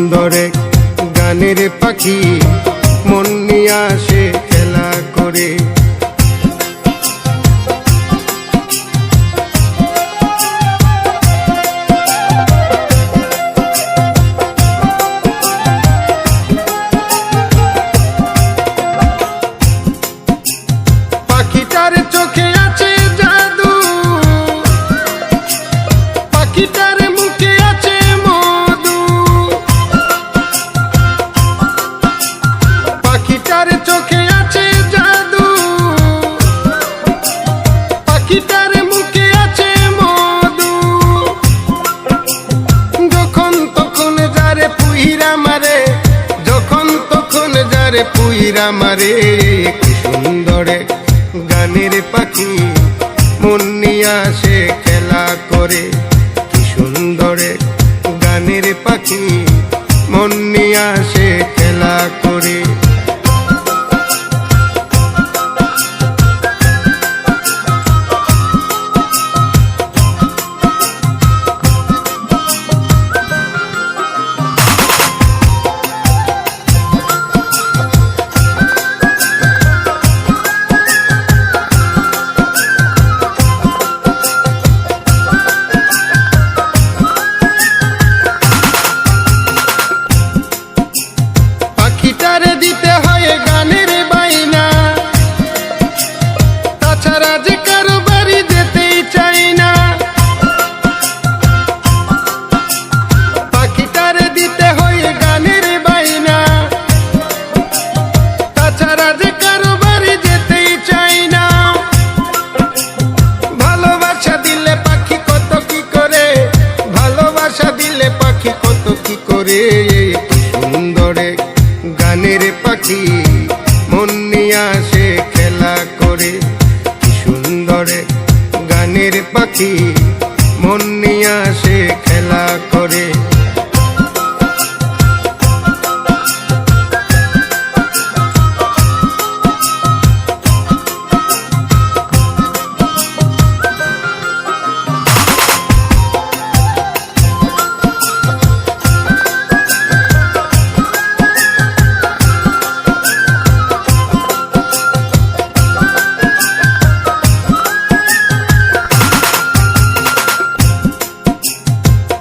সুন্দর এক গানের পাখি মন নিয়ে আসে খেলা করে। পাখিটার চোখে আছে জাদু, পাখিটার মুখে আছে মধু, পাখিটার চোখে আছে জাদু, পাখিটার মুখে আছে মধু। যখন তখন যারে পুইরা মারে, যখন তখন যারে পুইরা মারে, কি সুন্দর গানের পাখি মন নিয়ে আসে খেলা করে। কি সুন্দর গানের পাখি মন নিয়ে আসে খেলা করে। পাখিটারে দিতে হয় গানের বাইনা, তাছাড়া যে কারো বাড়ি যেতেই চাই না। পাখিটারে দিতে হয় গানের বাইনা, তাছাড়া যে কারো বাড়ি যেতেই চাই না। ভালোবাসা দিলে পাখি কত কি করে, ভালোবাসা দিলে পাখি কত কি করে। সুন্দর গানের পাখি মন নিয়ে আসে খেলা করে। কি সুন্দর গানের পাখি মন নিয়ে আসে খেলা করে।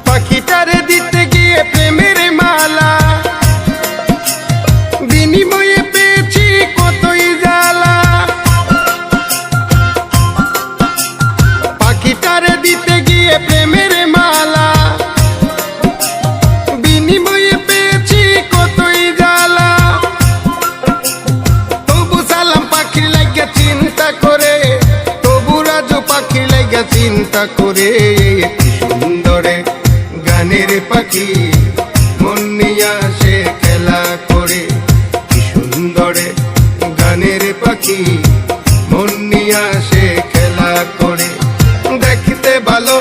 পাখিটারে দিতে গিয়ে প্রেমের মালা, বিনিময়ে পেয়েছি কতই জ্বালা। পাখিটারে দিতে গিয়ে প্রেমের মালা, বিনিময়ে পেয়েছি কতই জ্বালা। তবু সালাম পাখির লাগিয়া চিন্তা করে, তবু রাজু পাখির লাগিয়া চিন্তা করে। কি সুন্দর গানের পাখি মন নিয়ে আসে খেলা করে। কি সুন্দর গানের পাখি মন নিয়ে আসে খেলা করে। দেখতে ভালো